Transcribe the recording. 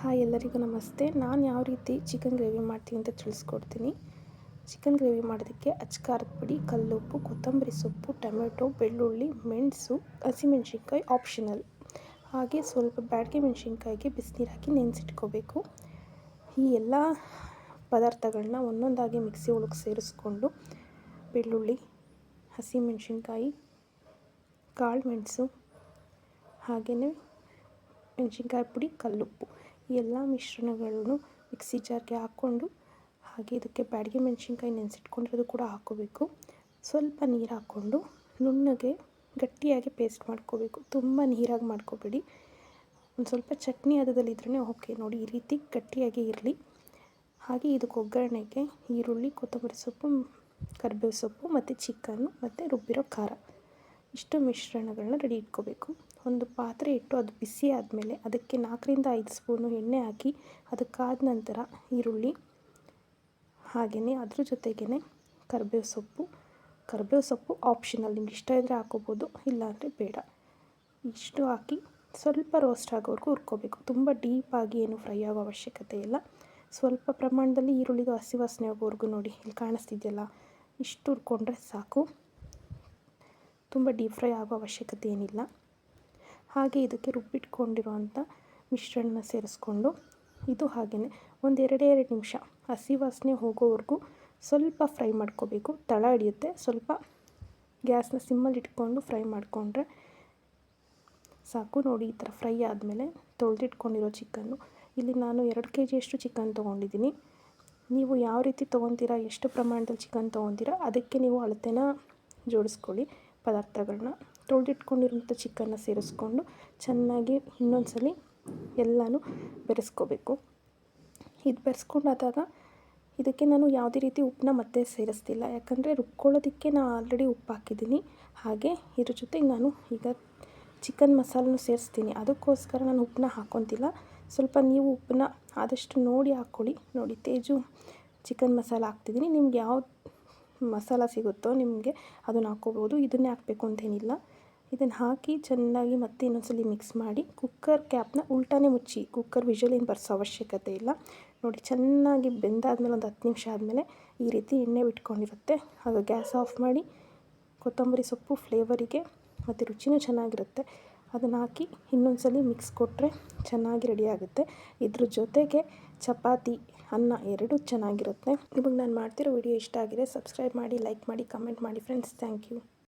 Hi ಎಲ್ಲರಿಗೂ ನಮಸ್ತೆ. ನಾನು ಯಾವ ರೀತಿ ಚಿಕನ್ ಗ್ರೇವಿ ಮಾಡ್ತೀನಿ ಅಂತ ತಿಳಿಸ್ಕೊಡ್ತೀನಿ. ಚಿಕನ್ ಗ್ರೇವಿ ಮಾಡೋದಕ್ಕೆ ಅಚ್ಕಾರದ ಪುಡಿ, ಕಲ್ಲುಪ್ಪು, ಕೊತ್ತಂಬರಿ ಸೊಪ್ಪು, ಟೊಮೆಟೊ, ಬೆಳ್ಳುಳ್ಳಿ, ಮೆಣಸು, ಹಸಿಮೆಣ್ಸಿನ್ಕಾಯಿ ಆಪ್ಷನಲ್. ಹಾಗೆ ಸ್ವಲ್ಪ ಬ್ಯಾಡಗಿ ಮೆಣಸಿನ್ಕಾಯಿಗೆ ಬಿಸಿನೀರು ಹಾಕಿ ನೆನೆಸಿಟ್ಕೋಬೇಕು. ಈ ಎಲ್ಲ ಪದಾರ್ಥಗಳನ್ನ ಒಂದೊಂದಾಗಿ ಮಿಕ್ಸಿ ಒಳಗೆ ಸೇರಿಸ್ಕೊಂಡು ಬೆಳ್ಳುಳ್ಳಿ, ಹಸಿಮೆಣ್ಸಿನ್ಕಾಯಿ, ಕಾಳು ಮೆಣಸು, ಹಾಗೆಯೇ ಮೆಣಸಿನ್ಕಾಯಿ ಪುಡಿ, ಕಲ್ಲುಪ್ಪು ಈ ಎಲ್ಲ ಮಿಶ್ರಣಗಳನ್ನು ಮಿಕ್ಸಿ ಜಾರ್ಗೆ ಹಾಕ್ಕೊಂಡು ಹಾಗೆ ಇದಕ್ಕೆ ಬ್ಯಾಡಗಿ ಮೆಣಸಿನ್ಕಾಯಿ ನೆನೆಸಿಟ್ಕೊಂಡಿರೋದು ಕೂಡ ಹಾಕ್ಕೋಬೇಕು. ಸ್ವಲ್ಪ ನೀರು ಹಾಕ್ಕೊಂಡು ನುಣ್ಣಗೆ ಗಟ್ಟಿಯಾಗಿ ಪೇಸ್ಟ್ ಮಾಡ್ಕೋಬೇಕು. ತುಂಬ ನೀರಾಗಿ ಮಾಡ್ಕೋಬೇಡಿ. ಒಂದು ಸ್ವಲ್ಪ ಚಟ್ನಿ ಹದದಲ್ಲಿದ್ರೇ ಓಕೆ. ನೋಡಿ, ಈ ರೀತಿ ಗಟ್ಟಿಯಾಗಿ ಇರಲಿ. ಹಾಗೆ ಇದಕ್ಕೆ ಒಗ್ಗರಣೆಗೆ ಈರುಳ್ಳಿ, ಕೊತ್ತಂಬರಿ ಸೊಪ್ಪು, ಕರಿಬೇವು ಸೊಪ್ಪು ಮತ್ತು ಚಿಕನ್ನು ಮತ್ತು ರುಬ್ಬಿರೋ ಖಾರ ಇಷ್ಟು ಮಿಶ್ರಣಗಳನ್ನ ರೆಡಿ ಇಟ್ಕೋಬೇಕು. ಒಂದು ಪಾತ್ರೆ ಇಟ್ಟು ಅದು ಬಿಸಿ ಆದಮೇಲೆ ಅದಕ್ಕೆ 4-5 ಸ್ಪೂನು ಎಣ್ಣೆ ಹಾಕಿ ಅದಕ್ಕಾದ ನಂತರ ಈರುಳ್ಳಿ, ಹಾಗೆಯೇ ಅದ್ರ ಜೊತೆಗೇ ಕರಿಬೇವು ಸೊಪ್ಪು ಆಪ್ಷನಲ್. ನಿಮ್ಗೆ ಇಷ್ಟ ಇದ್ದರೆ ಹಾಕೋಬೋದು, ಇಲ್ಲಾಂದರೆ ಬೇಡ. ಇಷ್ಟು ಹಾಕಿ ಸ್ವಲ್ಪ ರೋಸ್ಟ್ ಆಗೋವರೆಗೂ ಹುರ್ಕೋಬೇಕು. ತುಂಬ ಡೀಪಾಗಿ ಏನು ಫ್ರೈ ಆಗೋ ಅವಶ್ಯಕತೆ ಇಲ್ಲ. ಸ್ವಲ್ಪ ಪ್ರಮಾಣದಲ್ಲಿ ಈರುಳ್ಳಿದು ಹಸಿ ವಾಸನೆ ಹೋಗೋವರೆಗೂ ನೋಡಿ, ಇಲ್ಲಿ ಕಾಣಿಸ್ತಿದೆಯಲ್ಲ, ಇಷ್ಟು ಹುರ್ಕೊಂಡ್ರೆ ಸಾಕು. ತುಂಬ ಡೀಪ್ ಫ್ರೈ ಆಗೋ ಅವಶ್ಯಕತೆ ಏನಿಲ್ಲ. ಹಾಗೆ ಇದಕ್ಕೆ ರುಬ್ಬಿಟ್ಕೊಂಡಿರೋವಂಥ ಮಿಶ್ರಣನ ಸೇರಿಸ್ಕೊಂಡು ಇದು ಹಾಗೆಯೇ ಒಂದು 2 ನಿಮಿಷ ಹಸಿ ವಾಸನೆ ಹೋಗೋವರೆಗೂ ಸ್ವಲ್ಪ ಫ್ರೈ ಮಾಡ್ಕೋಬೇಕು. ತಳ ಹಿಡಿಯುತ್ತೆ. ಸ್ವಲ್ಪ ಗ್ಯಾಸ್ನ ಸಿಮ್ಮಲ್ಲಿ ಇಟ್ಕೊಂಡು ಫ್ರೈ ಮಾಡಿಕೊಂಡ್ರೆ ಸಾಕು. ನೋಡಿ, ಈ ಥರ ಫ್ರೈ ಆದಮೇಲೆ ತೊಳೆದಿಟ್ಕೊಂಡಿರೋ ಚಿಕನ್ನು, ಇಲ್ಲಿ ನಾನು 2 kg ಚಿಕನ್ ತೊಗೊಂಡಿದ್ದೀನಿ. ನೀವು ಯಾವ ರೀತಿ ತೊಗೊತೀರಾ, ಎಷ್ಟು ಪ್ರಮಾಣದಲ್ಲಿ ಚಿಕನ್ ತೊಗೊತೀರಾ ಅದಕ್ಕೆ ನೀವು ಅಳತೆನ ಜೋಡಿಸ್ಕೊಳ್ಳಿ. ಪದಾರ್ಥಗಳನ್ನ ತೊಳೆದಿಟ್ಕೊಂಡಿರೋಂಥ ಚಿಕನ್ನ ಸೇರಿಸ್ಕೊಂಡು ಚೆನ್ನಾಗಿ ಇನ್ನೊಂದು ಸಲ ಎಲ್ಲನೂ ಬೆರೆಸ್ಕೋಬೇಕು. ಇದು ಬೆರೆಸ್ಕೊಂಡಾದಾಗ ಇದಕ್ಕೆ ನಾನು ಯಾವುದೇ ರೀತಿ ಉಪ್ಪನ್ನ ಮತ್ತೆ ಸೇರಿಸ್ತಿಲ್ಲ. ಯಾಕಂದರೆ ರುಬ್ಕೊಳ್ಳೋದಕ್ಕೆ ನಾನು ಆಲ್ರೆಡಿ ಉಪ್ಪು ಹಾಕಿದ್ದೀನಿ. ಹಾಗೆ ಇದ್ರ ಜೊತೆಗೆ ನಾನು ಈಗ ಚಿಕನ್ ಮಸಾಲನೂ ಸೇರಿಸ್ತೀನಿ. ಅದಕ್ಕೋಸ್ಕರ ನಾನು ಉಪ್ಪನ್ನ ಹಾಕ್ಕೊತಿಲ್ಲ. ಸ್ವಲ್ಪ ನೀವು ಉಪ್ಪನ್ನ ಆದಷ್ಟು ನೋಡಿ ಹಾಕ್ಕೊಳ್ಳಿ. ನೋಡಿ, ತೇಜು ಚಿಕನ್ ಮಸಾಲ ಹಾಕ್ತಿದ್ದೀನಿ. ನಿಮ್ಗೆ ಯಾವ ಮಸಾಲ ಸಿಗುತ್ತೋ ನಿಮಗೆ ಅದನ್ನು ಹಾಕ್ಕೋಬೋದು. ಇದನ್ನೇ ಹಾಕಬೇಕು ಅಂತೇನಿಲ್ಲ. ಇದನ್ನು ಹಾಕಿ ಚೆನ್ನಾಗಿ ಮತ್ತೆ ಇನ್ನೊಂದ್ಸಲ ಮಿಕ್ಸ್ ಮಾಡಿ ಕುಕ್ಕರ್ ಕ್ಯಾಪ್ನ ಉಲ್ಟಾನೇ ಮುಚ್ಚಿ. ಕುಕ್ಕರ್ ವಿಷಲ್ ಏನು ಬರ್ಸೋ ಅವಶ್ಯಕತೆ ಇಲ್ಲ. ನೋಡಿ, ಚೆನ್ನಾಗಿ ಬೆಂದಾದ್ಮೇಲೆ ಒಂದು 10 ನಿಮಿಷ ಆದಮೇಲೆ ಈ ರೀತಿ ಎಣ್ಣೆ ಬಿಟ್ಕೊಂಡಿರುತ್ತೆ. ಆಗ ಗ್ಯಾಸ್ ಆಫ್ ಮಾಡಿ ಕೊತ್ತಂಬರಿ ಸೊಪ್ಪು ಫ್ಲೇವರಿಗೆ ಮತ್ತು ರುಚಿನೂ ಚೆನ್ನಾಗಿರುತ್ತೆ. ಅದನ್ನು ಹಾಕಿ ಇನ್ನೊಂದು ಸಲ ಮಿಕ್ಸ್ ಕೊಟ್ಟರೆ ಚೆನ್ನಾಗಿ ರೆಡಿ ಆಗುತ್ತೆ. ಇದ್ರ ಜೊತೆಗೆ ಚಪಾತಿ, ಅನ್ನ ಎರಡೂ ಚೆನ್ನಾಗಿರುತ್ತೆ. ನಿಮಗೆ ನಾನು ಮಾಡ್ತಿರೋ ವಿಡಿಯೋ ಇಷ್ಟ ಆಗಿದೆ, ಸಬ್ಸ್ಕ್ರೈಬ್ ಮಾಡಿ, ಲೈಕ್ ಮಾಡಿ, ಕಮೆಂಟ್ ಮಾಡಿ ಫ್ರೆಂಡ್ಸ್. Thank you.